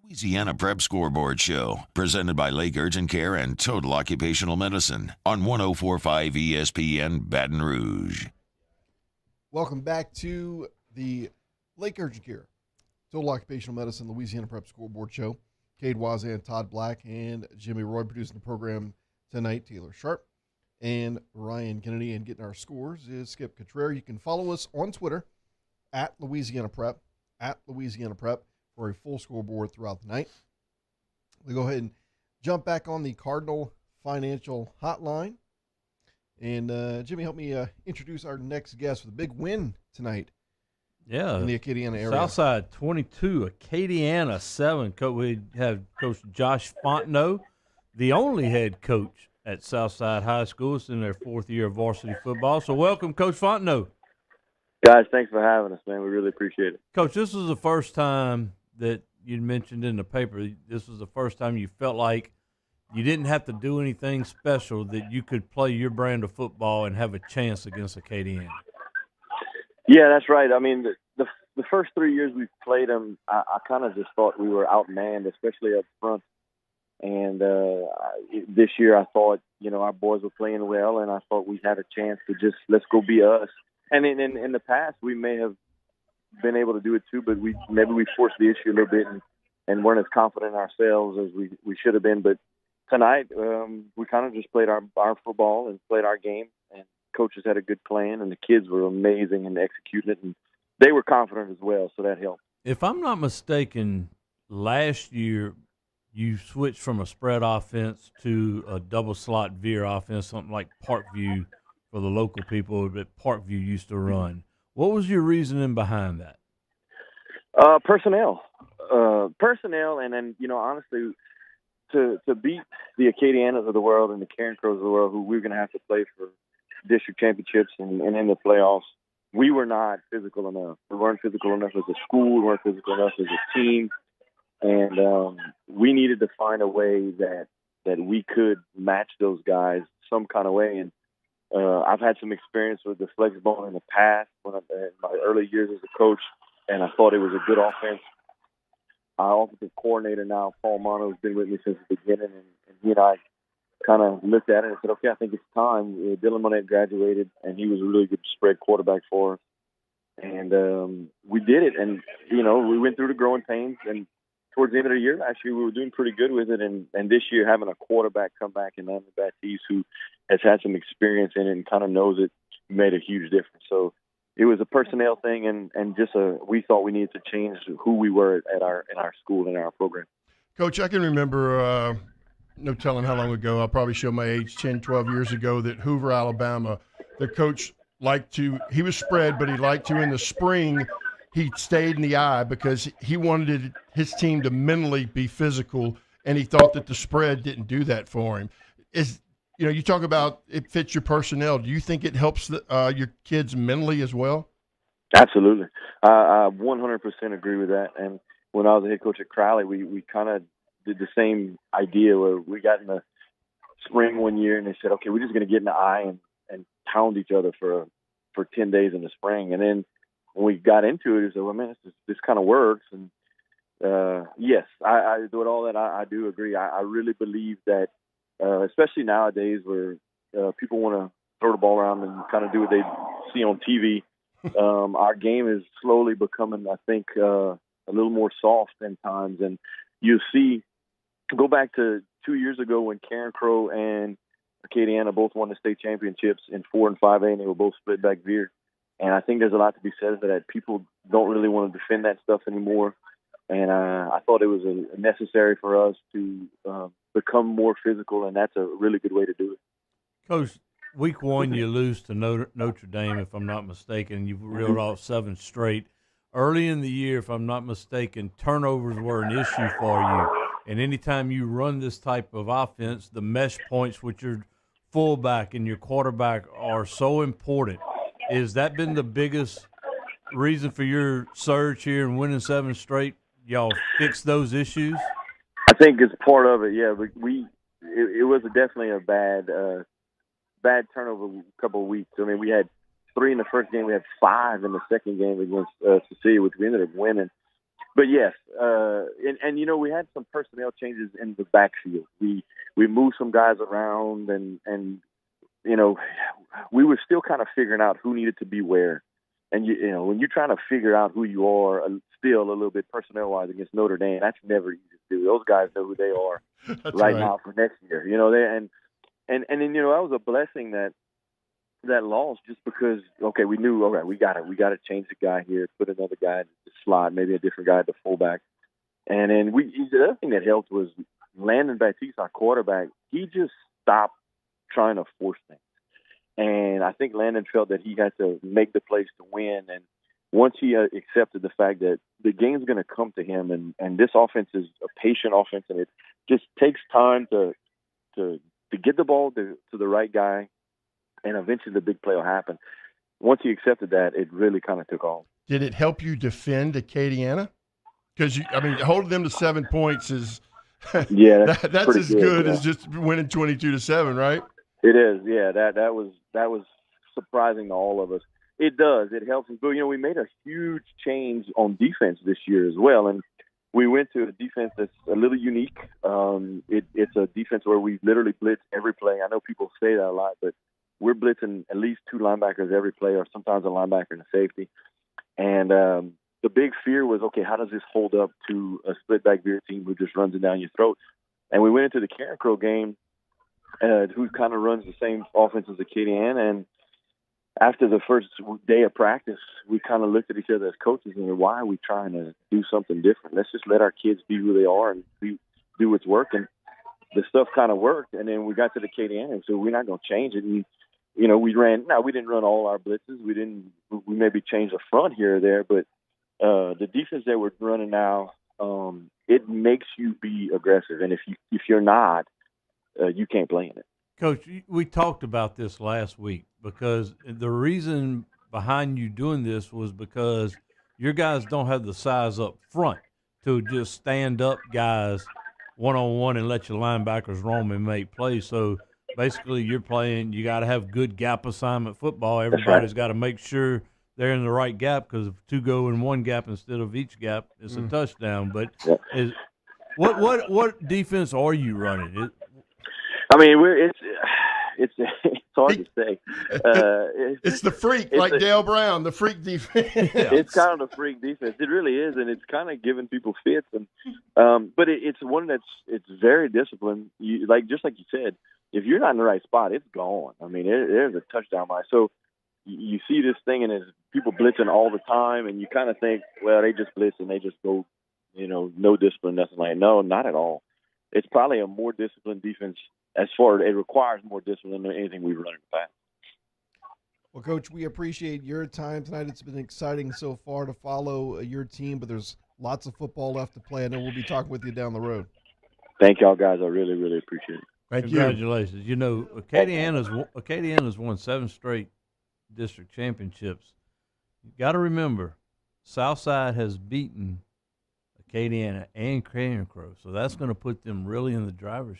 Louisiana Prep Scoreboard Show, presented by Lake Urgent Care and Total Occupational Medicine on 104.5 ESPN Baton Rouge. Welcome back to the Lake Urgent Care, Total Occupational Medicine, Louisiana Prep Scoreboard Show. Cade and Todd Black and Jimmy Roy producing the program tonight. Taylor Sharp and Ryan Kennedy, and getting our scores is Skip Cottrell. You can follow us on Twitter at Louisiana Prep, for a full scoreboard throughout the night. We go ahead and jump back on the Cardinal Financial Hotline. And Jimmy, help me introduce our next guest with a big win tonight. Yeah, in the Acadiana area. Southside 22, Acadiana 7. We have Coach Josh Fontenot, the only head coach at Southside High School. It's in their fourth year of varsity football. So welcome, Coach Fontenot. Guys, thanks for having us, man. We really appreciate it. Coach, this was the first time that you mentioned in the paper, this was the first time you felt like you didn't have to do anything special, that you could play your brand of football and have a chance against Acadian. Yeah, that's right. I mean, the first 3 years we've played them, I kind of just thought we were outmanned, especially up front. And this year I thought, our boys were playing well, and I thought we had a chance to just let's go be us. And in the past, we may have been able to do it too, but maybe we forced the issue a little bit and weren't as confident in ourselves as we should have been. But tonight, we kind of just played our football and played our game, and coaches had a good plan, and the kids were amazing in executing it, and they were confident as well, so that helped. If I'm not mistaken, last year you switched from a spread offense to a double slot veer offense, something like Parkview for the local people that Parkview used to run. What was your reasoning behind that? Personnel, and then honestly, to beat the Acadianas of the world and the Karen Crows of the world, who we're going to have to play for district championships and in the playoffs, we were not physical enough. We weren't physical enough as a school. We weren't physical enough as a team, and we needed to find a way that we could match those guys some kind of way. And I've had some experience with the flex ball in the past in my early years as a coach, and I thought it was a good offense. Our offensive coordinator now, Paul Mono, has been with me since the beginning, and he and I kind of looked at it and said, okay, I think it's time. Dylan Monette graduated, and he was a really good spread quarterback for us. And we did it, and, we went through the growing pains, and towards the end of the year, actually, we were doing pretty good with it. And this year, having a quarterback come back and Andy Baptiste, who has had some experience in it and kind of knows it, made a huge difference. So it was a personnel thing, and just we thought we needed to change who we were in our school and our program. Coach, I can remember, no telling how long ago, I'll probably show my age, 10, 12 years ago, that Hoover, Alabama, the coach he was spread, but he liked to in the spring, he stayed in the eye because he wanted his team to mentally be physical, and he thought that the spread didn't do that for him. You talk about it fits your personnel. Do you think it helps your kids mentally as well? Absolutely. I 100% agree with that. And when I was a head coach at Crowley, we kind of did the same idea where we got in the spring one year and they said, okay, we're just going to get in the eye and pound each other for 10 days in the spring. And then when we got into it, we said, well, man, this kind of works. And yes, I do it all that. I do agree. I really believe that, especially nowadays where people want to throw the ball around and kind of do what they see on TV, our game is slowly becoming, I think, a little more soft in times. And you see, go back to 2 years ago when Karen Crow and Acadiana both won the state championships in 4 and 5A, and they were both split back veer. And I think there's a lot to be said for that. People don't really want to defend that stuff anymore. And I thought it was necessary for us to become more physical, and that's a really good way to do it. Coach, week one you lose to Notre Dame, if I'm not mistaken. You've reeled off 7 straight. Early in the year, if I'm not mistaken, turnovers were an issue for you. And anytime you run this type of offense, the mesh points with your fullback and your quarterback are so important. Has that been the biggest reason for your surge here and winning 7 straight? Y'all fix those issues? I think it's part of it, yeah. But it was definitely a bad turnover a couple of weeks. I mean, we had 3 in the first game. We had 5 in the second game against Cecilia, which we ended up winning. But yes, and you know, we had some personnel changes in the backfield. We moved some guys around, and you know, we were still kind of figuring out who needed to be where. And you know, when you're trying to figure out who you are, still a little bit personnel-wise against Notre Dame, that's never easy to do. Those guys know who they are right now for next year. You know, and then you know, that was a blessing that loss, just because we knew we got to change the guy here, put another guy in the slot, maybe a different guy at the fullback. And then the other thing that helped was Landon Batiste, our quarterback. He just stopped trying to force things. And I think Landon felt that he had to make the plays to win. And once he accepted the fact that the game's going to come to him, and this offense is a patient offense, and it just takes time to get the ball to the right guy, and eventually the big play will happen. Once he accepted that, it really kind of took off. Did it help you defend Acadiana? Because, holding them to 7 points is that's as good as just winning 22-7, right? It is, yeah. That was surprising to all of us. It does. It helps us. But, we made a huge change on defense this year as well, and we went to a defense that's a little unique. It's a defense where we literally blitz every play. I know people say that a lot, but we're blitzing at least 2 linebackers every play, or sometimes a linebacker and a safety. And the big fear was, how does this hold up to a split-back veer team who just runs it down your throat? And we went into the Karen Crow game, who kind of runs the same offense as Acadian. And after the first day of practice, we kind of looked at each other as coaches and said, why are we trying to do something different? Let's just let our kids be who they are and do what's working. The stuff kind of worked, and then we got to the Acadian, and so we're not going to change it. And, we didn't run all our blitzes. We maybe changed the front here or there, but the defense that we're running now, it makes you be aggressive. And if you're not, you can't play in it. Coach, we talked about this last week, because the reason behind you doing this was because your guys don't have the size up front to just stand up guys one-on-one and let your linebackers roam and make plays. So basically you got to have good gap assignment football. Everybody's got to make sure they're in the right gap, because if 2 go in one gap instead of each gap, it's a touchdown. But what defense are you running? It's hard to say. It's the freak, like Dale Brown, the freak defense. It's kind of the freak defense. It really is, and it's kind of giving people fits. And but it's one it's very disciplined. Just like you said, if you're not in the right spot, it's gone. There's a touchdown line. So you see this thing, and there's people blitzing all the time, and you kind of think, well, they just blitz and they just go, no discipline, nothing like that. No, not at all. It's probably a more disciplined defense. As far as it requires more discipline than anything we've run in the past. Well, Coach, we appreciate your time tonight. It's been exciting so far to follow your team, but there's lots of football left to play. I know we'll be talking with you down the road. Thank y'all, guys. I really, really appreciate it. Thank you. Congratulations. Acadiana's won 7 straight district championships. You got to remember, Southside has beaten Acadiana and Cade Crow, so that's going to put them really in the driver's